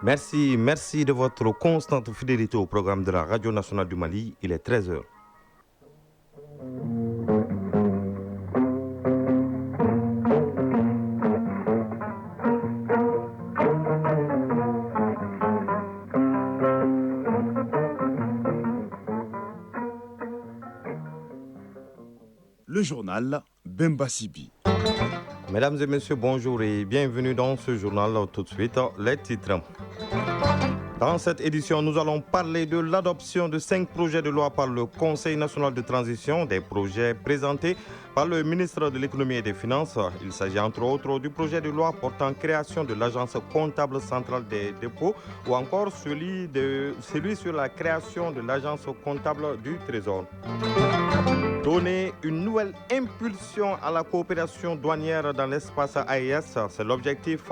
Merci de votre constante fidélité au programme de la Radio nationale du Mali. Il est 13 heures. Le journal Bemba Sibi. Mesdames et messieurs, bonjour et bienvenue dans ce journal. Tout de suite, les titres. Dans cette édition, nous allons parler de l'adoption de 5 projets de loi par le Conseil national de transition, des projets présentés par le ministre de l'économie et des finances. Il s'agit entre autres du projet de loi portant création de l'agence comptable centrale des dépôts ou encore celui sur la création de l'agence comptable du Trésor. Donner une nouvelle impulsion à la coopération douanière dans l'espace AES, c'est l'objectif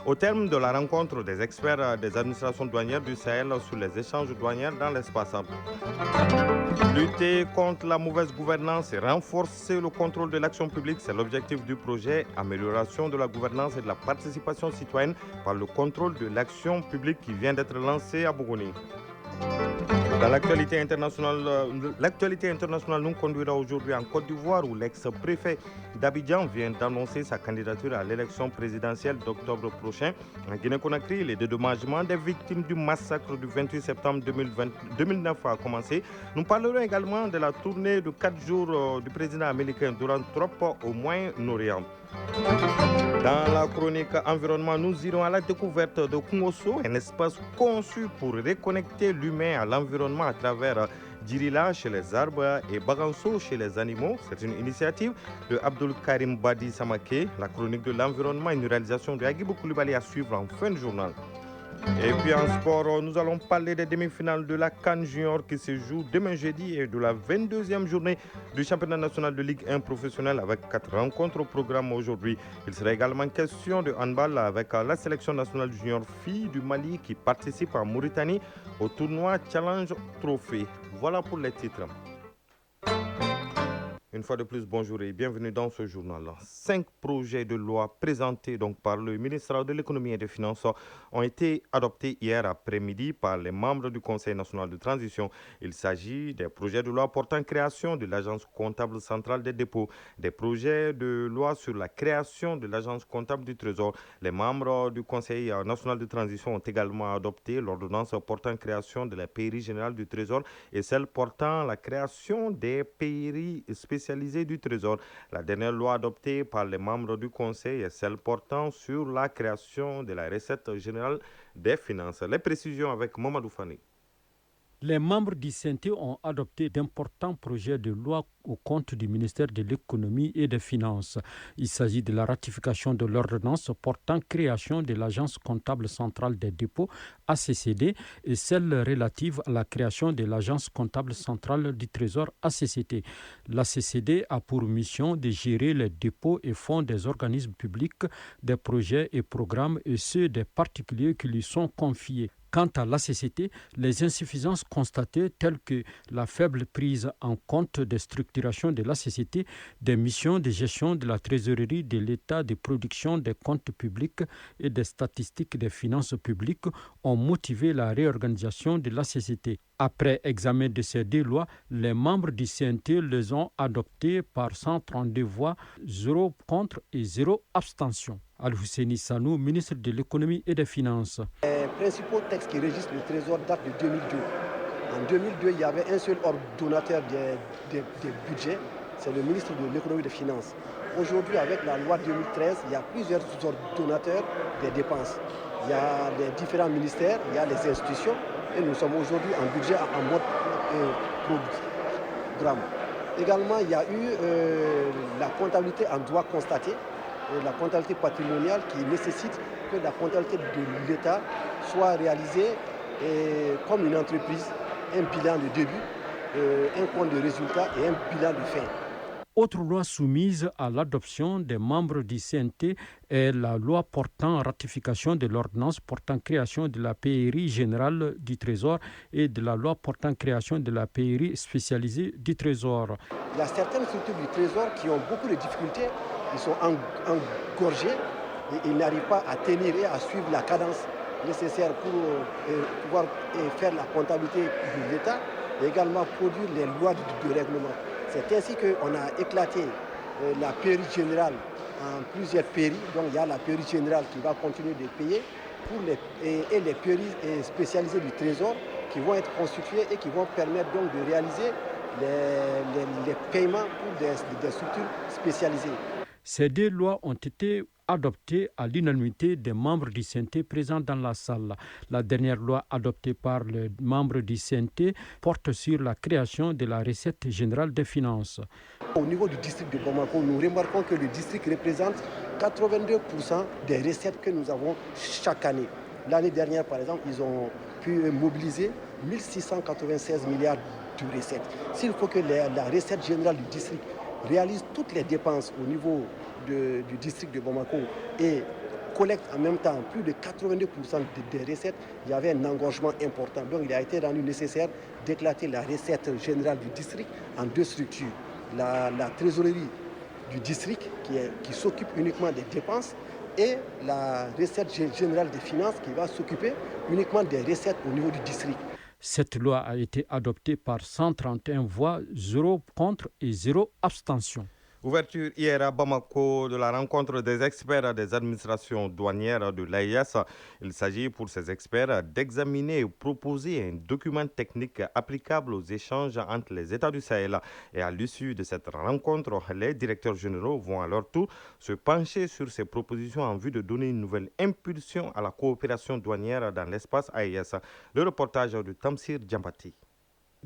au terme de la rencontre des experts des administrations douanières du Sahel sur les échanges douaniers dans l'espace. Lutter contre la mauvaise gouvernance et renforcer le contrôle de l'action publique, c'est l'objectif du projet Amélioration de la gouvernance et de la participation citoyenne par le contrôle de l'action publique qui vient d'être lancé à Bougouni. Dans l'actualité internationale nous conduira aujourd'hui en Côte d'Ivoire où l'ex-préfet d'Abidjan vient d'annoncer sa candidature à l'élection présidentielle d'octobre prochain. En Guinée-Conakry, les dédommagements des victimes du massacre du 28 septembre 2009 a commencé. Nous parlerons également de la tournée de 4 jours du président américain Donald Trump au Moyen-Orient. Dans la chronique environnement, nous irons à la découverte de Kungoso, un espace conçu pour reconnecter l'humain à l'environnement à travers Djirila chez les arbres et Baganso chez les animaux. C'est une initiative de Abdul Karim Badi Samake. La chronique de l'environnement, une réalisation de Agibou Koulibaly à suivre en fin de journal. Et puis en sport, nous allons parler des demi-finales de la CAN Junior qui se joue demain jeudi et de la 22e journée du championnat national de Ligue 1 professionnel avec 4 rencontres au programme aujourd'hui. Il sera également question de handball avec la sélection nationale junior filles du Mali qui participe en Mauritanie au tournoi Challenge Trophy. Voilà pour les titres. Une fois de plus, bonjour et bienvenue dans ce journal. 5 projets de loi présentés donc par le ministre de l'économie et des finances ont été adoptés hier après-midi par les membres du Conseil national de transition. Il s'agit des projets de loi portant création de l'agence comptable centrale des dépôts, des projets de loi sur la création de l'agence comptable du Trésor. Les membres du Conseil national de transition ont également adopté l'ordonnance portant création de la pairie générale du Trésor et celle portant la création des pairies spécialisées du Trésor. La dernière loi adoptée par les membres du Conseil est celle portant sur la création de la recette générale des finances. Les précisions avec Mamadou Fani. Les membres du CNT ont adopté d'importants projets de loi au compte du ministère de l'économie et des finances. Il s'agit de la ratification de l'ordonnance portant création de l'agence comptable centrale des dépôts ACCD et celle relative à la création de l'agence comptable centrale du Trésor ACCT. L'ACCD a pour mission de gérer les dépôts et fonds des organismes publics, des projets et programmes et ceux des particuliers qui lui sont confiés. Quant à l'ACCT, les insuffisances constatées telles que la faible prise en compte des structurations de l'ACCT, des missions de gestion de la trésorerie de l'état de production des comptes publics et des statistiques des finances publiques ont motivé la réorganisation de l'ACCT. Après examen de ces 2 lois, les membres du CNT les ont adoptées par 132 voix, 0 contre et 0 abstention. Al-Husseini Sanou, ministre de l'économie et des finances. Les principaux textes qui régissent le Trésor datent de 2002. En 2002, il y avait un seul ordonnateur des budgets, c'est le ministre de l'économie et des finances. Aujourd'hui, avec la loi 2013, il y a plusieurs ordonnateurs des dépenses. Il y a les différents ministères, il y a les institutions, et nous sommes aujourd'hui en budget en mode programme. Également, il y a eu la comptabilité en droit constaté, la comptabilité patrimoniale qui nécessite que la comptabilité de l'État soit réalisée comme une entreprise, un bilan de début, un compte de résultat et un bilan de fin. Autre loi soumise à l'adoption des membres du CNT est la loi portant ratification de l'ordonnance portant création de la pairie générale du Trésor et de la loi portant création de la pairie spécialisée du Trésor. Il y a certaines structures du Trésor qui ont beaucoup de difficultés, ils sont engorgés et ils n'arrivent pas à tenir et à suivre la cadence nécessaires pour pouvoir faire la comptabilité de l'État et également produire les lois de règlement. C'est ainsi qu'on a éclaté la pairie générale en plusieurs pairies. Donc il y a la pairie générale qui va continuer de payer et les pairies spécialisées du Trésor qui vont être constituées et qui vont permettre donc de réaliser les paiements pour des structures spécialisées. Ces deux lois ont été adoptées à l'unanimité des membres du CNT présents dans la salle. La dernière loi adoptée par les membres du CNT porte sur la création de la recette générale des finances. Au niveau du district de Bamako, nous remarquons que le district représente 82% des recettes que nous avons chaque année. L'année dernière, par exemple, ils ont pu mobiliser 1696 milliards de recettes. S'il faut que la recette générale du district réalise toutes les dépenses au niveau du district de Bamako et collecte en même temps plus de 82% des recettes, il y avait un engorgement important. Donc il a été rendu nécessaire d'éclater la recette générale du district en deux structures. La trésorerie du district qui s'occupe uniquement des dépenses et la recette générale des finances qui va s'occuper uniquement des recettes au niveau du district. Cette loi a été adoptée par 131 voix, 0 contre et 0 abstention. Ouverture hier à Bamako de la rencontre des experts des administrations douanières de l'AES. Il s'agit pour ces experts d'examiner et proposer un document technique applicable aux échanges entre les États du Sahel. Et à l'issue de cette rencontre, les directeurs généraux vont à leur tour se pencher sur ces propositions en vue de donner une nouvelle impulsion à la coopération douanière dans l'espace AES. Le reportage de Tamsir Djambati.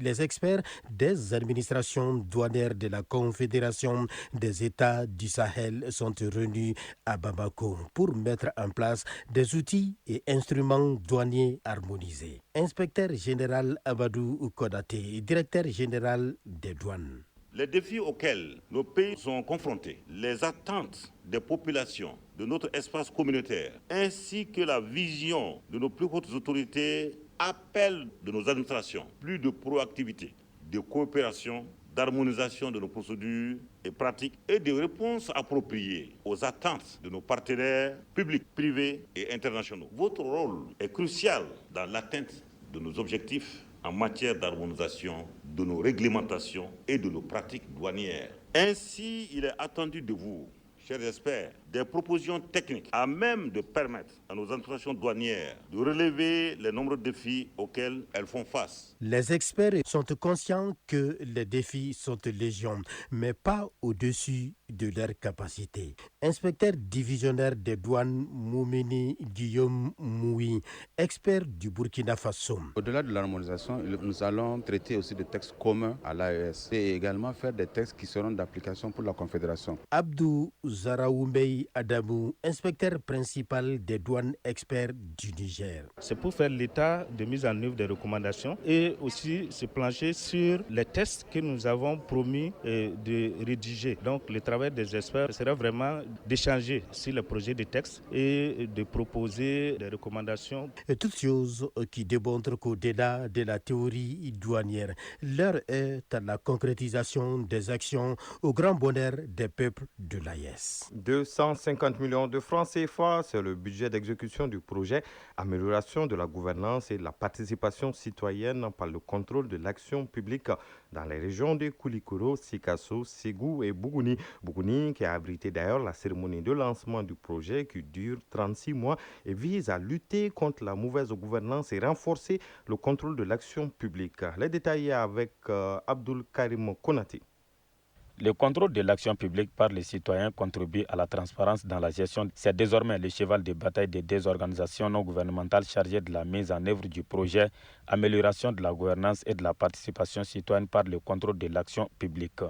Les experts des administrations douanières de la Confédération des États du Sahel sont réunis à Bamako pour mettre en place des outils et instruments douaniers harmonisés. Inspecteur général Amadou Kodaté, directeur général des douanes. Les défis auxquels nos pays sont confrontés, les attentes des populations de notre espace communautaire, ainsi que la vision de nos plus hautes autorités appellent de nos administrations plus de proactivité, de coopération, d'harmonisation de nos procédures et pratiques et de réponses appropriées aux attentes de nos partenaires publics, privés et internationaux. Votre rôle est crucial dans l'atteinte de nos objectifs en matière d'harmonisation de nos réglementations et de nos pratiques douanières. Ainsi, il est attendu de vous, chers experts, des propositions techniques à même de permettre à nos administrations douanières de relever les nombreux défis auxquels elles font face. Les experts sont conscients que les défis sont légion, mais pas au-dessus de leurs capacités. Inspecteur divisionnaire des douanes Moumini Guillaume Moui, expert du Burkina Faso. Au-delà de l'harmonisation, nous allons traiter aussi des textes communs à l'AES et également faire des textes qui seront d'application pour la Confédération. Abdou Zaraoumei Adamou, inspecteur principal des douanes experts du Niger. C'est pour faire l'état de mise en œuvre des recommandations et aussi se plancher sur les tests que nous avons promis de rédiger. Donc le travail des experts sera vraiment d'échanger sur le projet de texte et de proposer des recommandations. Et toutes choses qui démontrent qu'au-delà de la théorie douanière, l'heure est à la concrétisation des actions au grand bonheur des peuples de l'AES. 250 millions de francs CFA, c'est le budget d'exécution du projet Amélioration de la gouvernance et de la participation citoyenne par le contrôle de l'action publique dans les régions de Koulikoro, Sikasso, Ségou et Bougouni. Bougouni qui a abrité d'ailleurs la cérémonie de lancement du projet qui dure 36 mois et vise à lutter contre la mauvaise gouvernance et renforcer le contrôle de l'action publique. Les détails avec Abdul Karim Konati. Le contrôle de l'action publique par les citoyens contribue à la transparence dans la gestion. C'est désormais le cheval de bataille des deux organisations non gouvernementales chargées de la mise en œuvre du projet Amélioration de la gouvernance et de la participation citoyenne par le contrôle de l'action publique.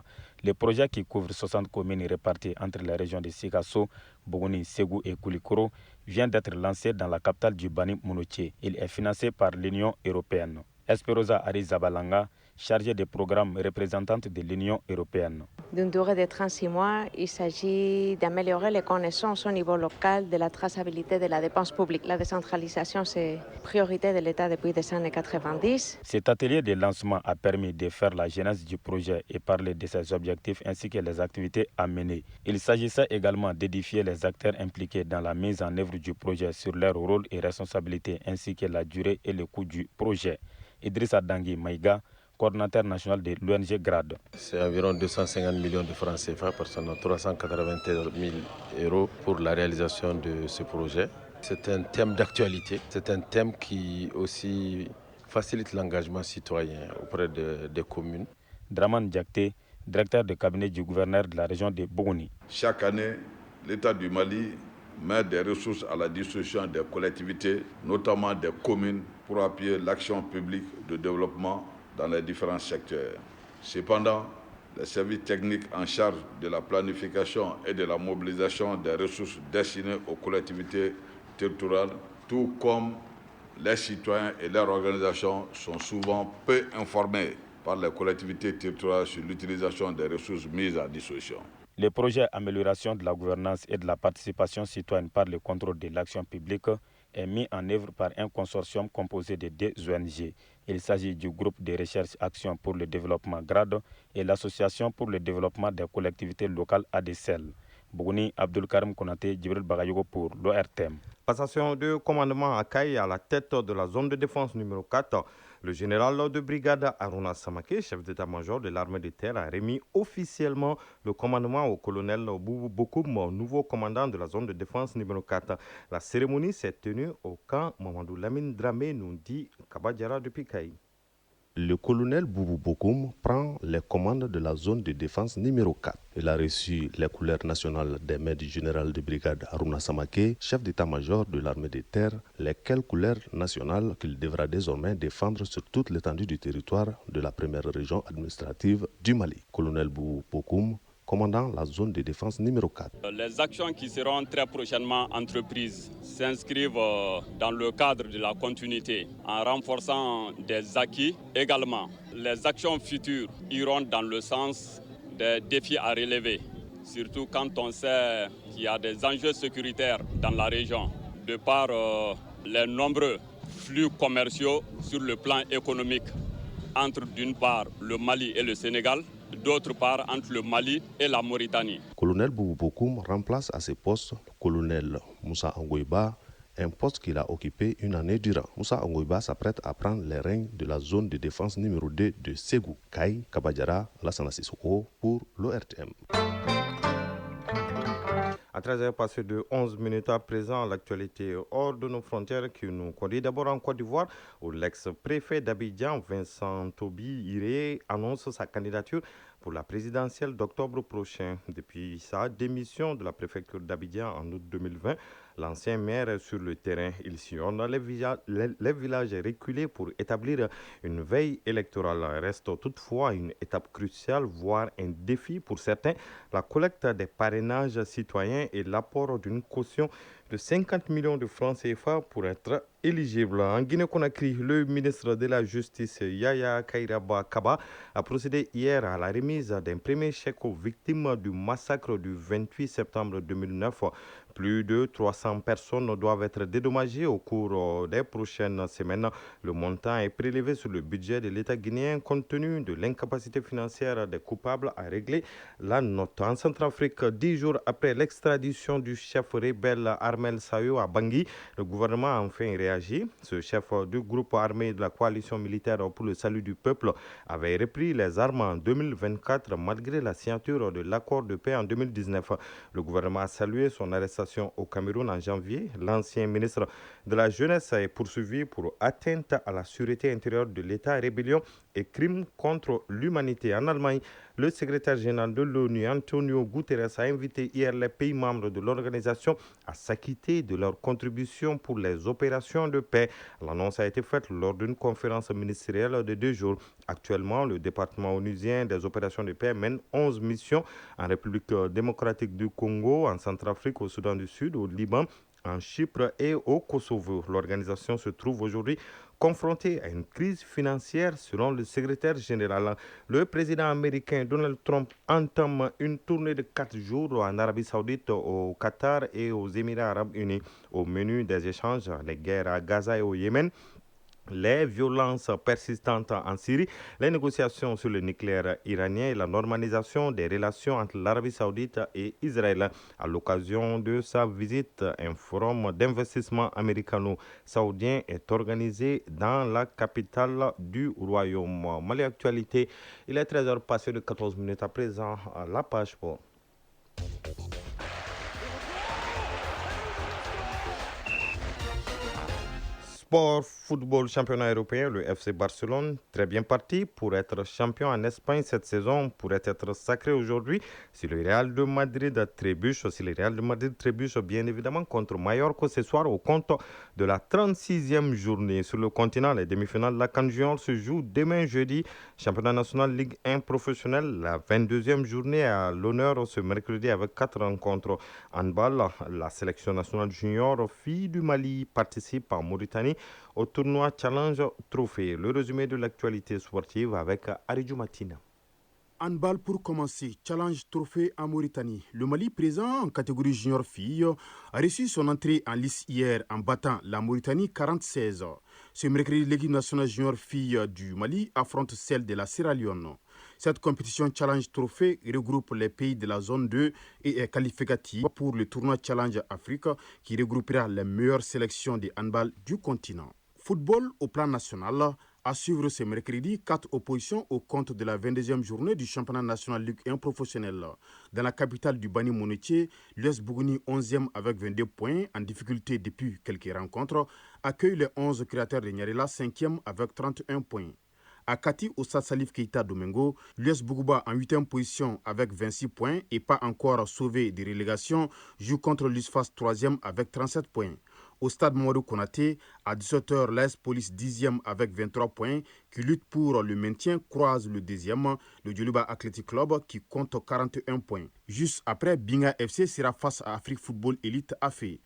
Le projet qui couvre 60 communes réparties entre les régions de Sikasso, Bougouni, Ségou et Koulikoro vient d'être lancé dans la capitale du Bani Mounouché. Il est financé par l'Union européenne. Esperosa Arizabalanga, chargée des programmes représentante de l'Union européenne. D'une durée de 36 mois, il s'agit d'améliorer les connaissances au niveau local de la traçabilité de la dépense publique. La décentralisation, c'est priorité de l'État depuis les années 90. Cet atelier de lancement a permis de faire la genèse du projet et parler de ses objectifs ainsi que les activités à mener. Il s'agissait également d'édifier les acteurs impliqués dans la mise en œuvre du projet sur leur rôle et responsabilités ainsi que la durée et le coût du projet. Idrissa Dangui Maïga, coordinateur national de l'ONG GRAD. C'est environ 250 millions de francs CFA, personne 381 000 euros pour la réalisation de ce projet. C'est un thème d'actualité, c'est un thème qui aussi facilite l'engagement citoyen auprès des communes. Draman Diakté, directeur de cabinet du gouverneur de la région de Bougouni. Chaque année, l'État du Mali met des ressources à la disposition des collectivités, notamment des communes, pour appuyer l'action publique de développement dans les différents secteurs. Cependant, les services techniques en charge de la planification et de la mobilisation des ressources destinées aux collectivités territoriales, tout comme les citoyens et leurs organisations, sont souvent peu informés par les collectivités territoriales sur l'utilisation des ressources mises à disposition. Le projet Amélioration de la gouvernance et de la participation citoyenne par le contrôle de l'action publique est mis en œuvre par un consortium composé de 2 ONG. Il s'agit du groupe de recherche Action pour le développement GRAD et l'Association pour le développement des collectivités locales ADCEL. Bougouni, Abdul Karim Konaté, Djibril Bagayogo pour l'ORTM. Passation de commandement à Kaye à la tête de la zone de défense numéro 4. Le général de brigade Aruna Samake, chef d'état-major de l'armée de terre, a remis officiellement le commandement au colonel Boubou Bokoum, nouveau commandant de la zone de défense numéro 4. La cérémonie s'est tenue au camp Mamadou Lamine Dramé, nous dit Kabadjara depuis Kaye. Le colonel Boubou Bokoum prend les commandes de la zone de défense numéro 4. Il a reçu les couleurs nationales des mains du général de brigade Aruna Samake, chef d'état-major de l'armée de terre, lesquelles couleurs nationales qu'il devra désormais défendre sur toute l'étendue du territoire de la première région administrative du Mali. Colonel Boubou Bokoum, commandant la zone de défense numéro 4. Les actions qui seront très prochainement entreprises s'inscrivent dans le cadre de la continuité en renforçant des acquis. Également, les actions futures iront dans le sens des défis à relever, surtout quand on sait qu'il y a des enjeux sécuritaires dans la région, de par les nombreux flux commerciaux sur le plan économique entre d'une part le Mali et le Sénégal, d'autre part entre le Mali et la Mauritanie. Colonel Boubou Bokoum remplace à ce poste le colonel Moussa Angoiba, un poste qu'il a occupé une année durant. Moussa Angoiba s'apprête à prendre les règnes de la zone de défense numéro 2 de Ségou. Kaye, Kabadjara, Lassana Sissoko pour l'ORTM. À 13h passé de 11 minutes à présent, l'actualité hors de nos frontières qui nous conduit d'abord en Côte d'Ivoire où l'ex-préfet d'Abidjan, Vincent Toby Iré, annonce sa candidature pour la présidentielle d'octobre prochain. Depuis sa démission de la préfecture d'Abidjan en août 2020, l'ancien maire est sur le terrain. Il sillonne les villages reculés pour établir une veille électorale. Reste toutefois une étape cruciale, voire un défi pour certains, la collecte des parrainages citoyens et l'apport d'une caution de 50 millions de francs CFA pour être éligible. En Guinée-Conakry, le ministre de la Justice, Yaya Kairaba Kaba, a procédé hier à la remise d'un premier chèque aux victimes du massacre du 28 septembre 2009. Plus de 300 personnes doivent être dédommagées au cours des prochaines semaines. Le montant est prélevé sur le budget de l'État guinéen compte tenu de l'incapacité financière des coupables à régler la note. En Centrafrique, 10 jours après l'extradition du chef rebelle Armel Sayo à Bangui, le gouvernement a enfin réagi. Ce chef du groupe armé de la coalition militaire pour le salut du peuple avait repris les armes en 2024 malgré la signature de l'accord de paix en 2019. Le gouvernement a salué son arrestation au Cameroun en janvier. L'ancien ministre de la Jeunesse est poursuivi pour atteinte à la sûreté intérieure de l'État, rébellion et crimes contre l'humanité. En Allemagne, le secrétaire général de l'ONU, Antonio Guterres, a invité hier les pays membres de l'organisation à s'acquitter de leur contribution pour les opérations de paix. L'annonce a été faite lors d'une conférence ministérielle de 2 jours. Actuellement, le département onusien des opérations de paix mène 11 missions en République démocratique du Congo, en Centrafrique, au Soudan du Sud, au Liban, en Chypre et au Kosovo. L'organisation se trouve aujourd'hui confrontée à une crise financière selon le secrétaire général. Le président américain Donald Trump entame une tournée de 4 jours en Arabie Saoudite, au Qatar et aux Émirats Arabes Unis. Au menu des échanges, les guerres à Gaza et au Yémen, les violences persistantes en Syrie, les négociations sur le nucléaire iranien et la normalisation des relations entre l'Arabie Saoudite et Israël. À l'occasion de sa visite, un forum d'investissement américano-saoudien est organisé dans la capitale du royaume. Mali Actualité, il est 13h passé de 14 minutes à présent, à la page sport. Sport, football, championnat européen, le FC Barcelone, très bien parti pour être champion en Espagne cette saison, pourrait être sacré aujourd'hui si le Real de Madrid trébuche, bien évidemment contre Mallorca ce soir au compte de la 36e journée. Sur le continent, les demi-finales de la CAN Junior se jouent demain jeudi. Championnat national Ligue 1 professionnel, la 22e journée à l'honneur ce mercredi avec 4 rencontres. Handball, la sélection nationale junior filles du Mali participe en Mauritanie au tournoi Challenge Trophée. Le résumé de l'actualité sportive avec Aridjou Matina. Handball pour commencer, Challenge Trophée en Mauritanie. Le Mali, présent en catégorie junior filles, a reçu son entrée en lice hier en battant la Mauritanie 46. Ce mercredi, l'équipe nationale junior filles du Mali affronte celle de la Sierra Leone. Cette compétition Challenge Trophée regroupe les pays de la zone 2 et est qualificative pour le tournoi Challenge Afrique qui regroupera les meilleures sélections de handball du continent. Football au plan national. À suivre ce mercredi, 4 oppositions au compte de la 22e journée du championnat national Ligue 1 professionnel. Dans la capitale du Bani Monétier, l'US Bougouni 11e avec 22 points, en difficulté depuis quelques rencontres, accueille les 11 créateurs de Nyarela 5e avec 31 points. À Kati, au stade Salif Keita Domingo, l'US Bougouba en 8e position avec 26 points et pas encore sauvé des relégations, joue contre l'USFAS 3e avec 37 points. Au stade Mamadou Konaté, à 17h, l'AS Police 10e avec 23 points, qui lutte pour le maintien, croise le 2e, le Djoliba Athletic Club, qui compte 41 points. Juste après, Binga FC sera face à Afrique Football Elite AFE.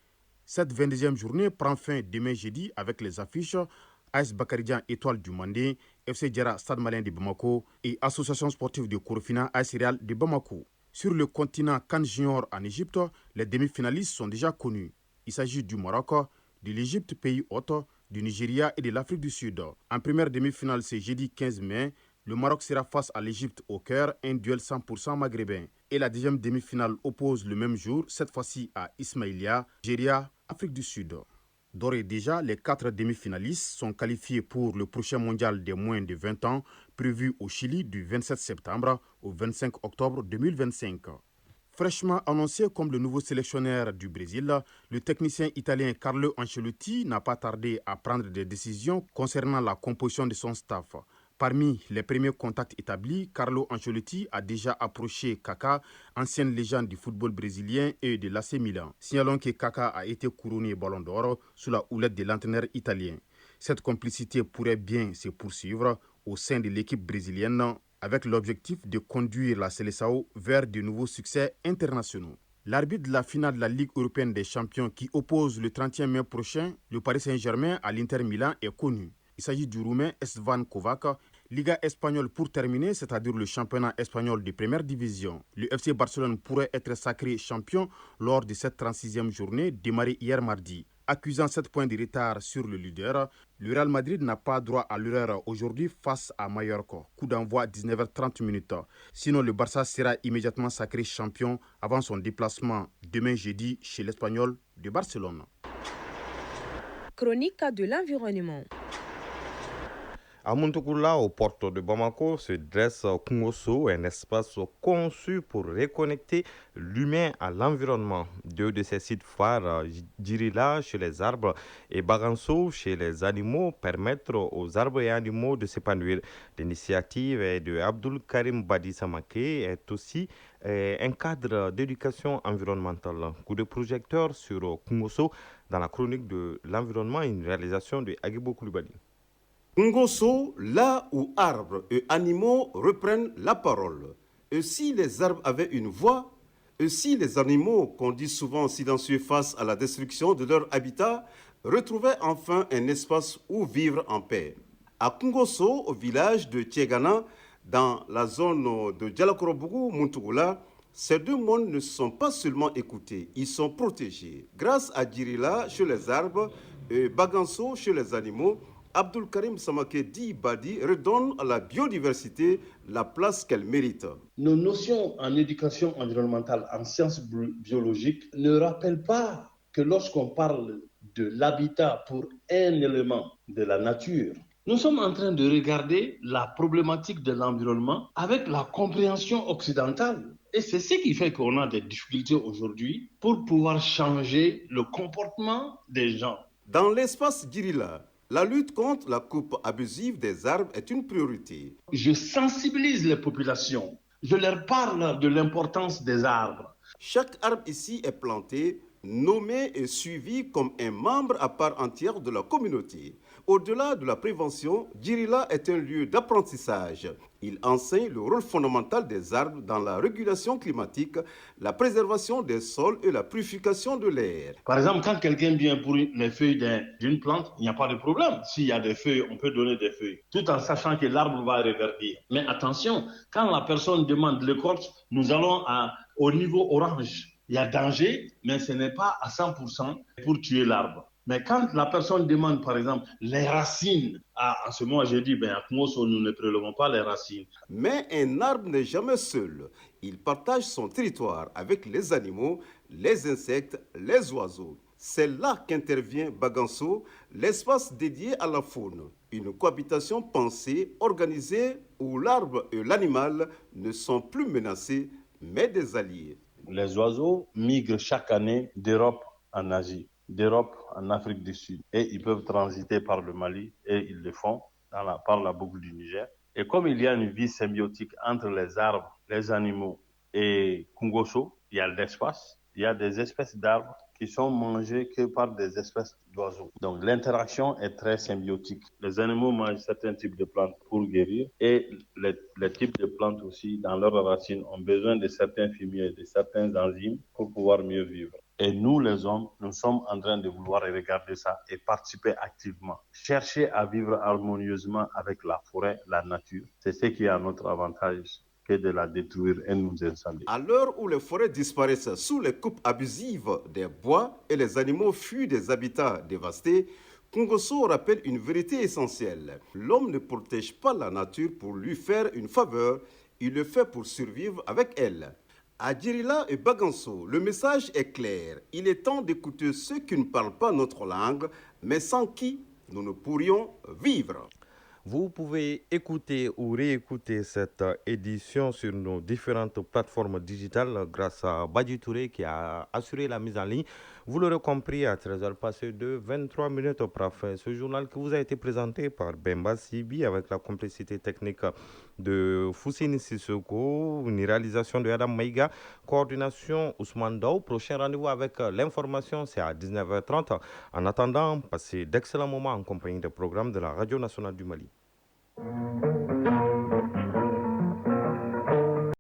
Cette 22e journée prend fin demain jeudi avec les affiches AS Bakaridjan Étoile du Mandé, FC Djara Stade Malien de Bamako et Association sportive de Korofina AS Real de Bamako. Sur le continent CAN Junior en Égypte, les demi-finalistes sont déjà connus. Il s'agit du Maroc, de l'Égypte, pays hôte, du Nigeria et de l'Afrique du Sud. En première demi-finale, c'est jeudi 15 mai. Le Maroc sera face à l'Égypte au Caire, un duel 100% maghrébin. Et la deuxième demi-finale oppose le même jour, cette fois-ci à Ismaïlia, Nigeria, Afrique du Sud. D'ores et déjà, les 4 demi-finalistes sont qualifiés pour le prochain mondial des moins de 20 ans, prévu au Chili du 27 septembre au 25 octobre 2025. Fraîchement annoncé comme le nouveau sélectionneur du Brésil, le technicien italien Carlo Ancelotti n'a pas tardé à prendre des décisions concernant la composition de son staff. Parmi les premiers contacts établis, Carlo Ancelotti a déjà approché Kaká, ancienne légende du football brésilien et de l'AC Milan. Signalons que Kaká a été couronné Ballon d'Or sous la houlette de l'entraîneur italien. Cette complicité pourrait bien se poursuivre au sein de l'équipe brésilienne avec l'objectif de conduire la Seleção vers de nouveaux succès internationaux. L'arbitre de la finale de la Ligue européenne des champions qui oppose le 31 mai prochain le Paris Saint-Germain à l'Inter Milan est connu. Il s'agit du Roumain Esteban Kovac. Liga espagnole pour terminer, c'est-à-dire le championnat espagnol de première division. Le FC Barcelone pourrait être sacré champion lors de cette 36e journée démarrée hier mardi. Accusant 7 points de retard sur le leader, le Real Madrid n'a pas droit à l'erreur aujourd'hui face à Mallorca. Coup d'envoi 19h30. Sinon, le Barça sera immédiatement sacré champion avant son déplacement demain jeudi chez l'Espagnol de Barcelone. Chronique de l'environnement. À Montokoula, aux portes de Bamako, se dresse Kungoso, un espace conçu pour reconnecter l'humain à l'environnement. 2 de ces sites phares, Djirila chez les arbres et Baganso chez les animaux, permettent aux arbres et animaux de s'épanouir. L'initiative est de Abdul Karim Badi Samake, est aussi un cadre d'éducation environnementale. Coup de projecteur sur Kungoso dans la chronique de l'environnement, une réalisation de Agibo Koulibaly. Ngoso, là où arbres et animaux reprennent la parole. Et si les arbres avaient une voix, Ainsi, les animaux, qu'on dit souvent silencieux face à la destruction de leur habitat, retrouvaient enfin un espace où vivre en paix. À Kungoso, au village de Tiegana, dans la zone de Djalakorobougou-Muntugula, ces deux mondes ne sont pas seulement écoutés, ils sont protégés. Grâce à Djirila chez les arbres et Baganso chez les animaux, Abdul Karim Samake Di Badi redonne à la biodiversité la place qu'elle mérite. Nos notions en éducation environnementale, en sciences biologiques, ne rappellent pas que lorsqu'on parle de l'habitat pour un élément de la nature, nous sommes en train de regarder la problématique de l'environnement avec la compréhension occidentale. Et c'est ce qui fait qu'on a des difficultés aujourd'hui pour pouvoir changer le comportement des gens. Dans l'espace Djirila, la lutte contre la coupe abusive des arbres est une priorité. Je sensibilise les populations. Je leur parle de l'importance des arbres. Chaque arbre ici est planté, nommé et suivi comme un membre à part entière de la communauté. Au-delà de la prévention, Djirila est un lieu d'apprentissage. Il enseigne le rôle fondamental des arbres dans la régulation climatique, la préservation des sols et la purification de l'air. Par exemple, quand quelqu'un vient pour les feuilles d'une plante, il n'y a pas de problème. S'il y a des feuilles, on peut donner des feuilles, tout en sachant que l'arbre va reverdir. Mais attention, quand la personne demande l'écorce, nous allons au niveau orange. Il y a danger, mais ce n'est pas à 100% pour tuer l'arbre. Mais quand la personne demande, par exemple, les racines, en ce moment, j'ai dit, à Kumoso, nous ne prélevons pas les racines. Mais un arbre n'est jamais seul. Il partage son territoire avec les animaux, les insectes, les oiseaux. C'est là qu'intervient Baganso, l'espace dédié à la faune. Une cohabitation pensée, organisée, où l'arbre et l'animal ne sont plus menacés, mais des alliés. Les oiseaux migrent chaque année d'Europe en Asie, d'Europe en Afrique du Sud. Et ils peuvent transiter par le Mali, et ils le font par la boucle du Niger. Et comme il y a une vie symbiotique entre les arbres, les animaux et Kungoso, il y a l'espace, il y a des espèces d'arbres qui sont mangées que par des espèces d'oiseaux. Donc l'interaction est très symbiotique. Les animaux mangent certains types de plantes pour guérir et les types de plantes aussi, dans leurs racines, ont besoin de certains fumiers, de certains enzymes pour pouvoir mieux vivre. Et nous, les hommes, nous sommes en train de vouloir regarder ça et participer activement. Chercher à vivre harmonieusement avec la forêt, la nature, c'est ce qui est à notre avantage que de la détruire et nous incendier. À l'heure où les forêts disparaissent sous les coupes abusives des bois et les animaux fuient des habitats dévastés, Kungoso rappelle une vérité essentielle. L'homme ne protège pas la nature pour lui faire une faveur, il le fait pour survivre avec elle. À Djirila et Baganso, le message est clair. Il est temps d'écouter ceux qui ne parlent pas notre langue, mais sans qui nous ne pourrions vivre. Vous pouvez écouter ou réécouter cette édition sur nos différentes plateformes digitales grâce à Badji Touré qui a assuré la mise en ligne. Vous l'aurez compris, à 13h passé de 23 minutes au parfait. Ce journal qui vous a été présenté par Bemba Sibi avec la complicité technique de Foussine Sissoko, une réalisation de Adam Maïga, coordination Ousmane Daou. Prochain rendez-vous avec l'information, c'est à 19h30. En attendant, passez d'excellents moments en compagnie des programmes de la Radio nationale du Mali.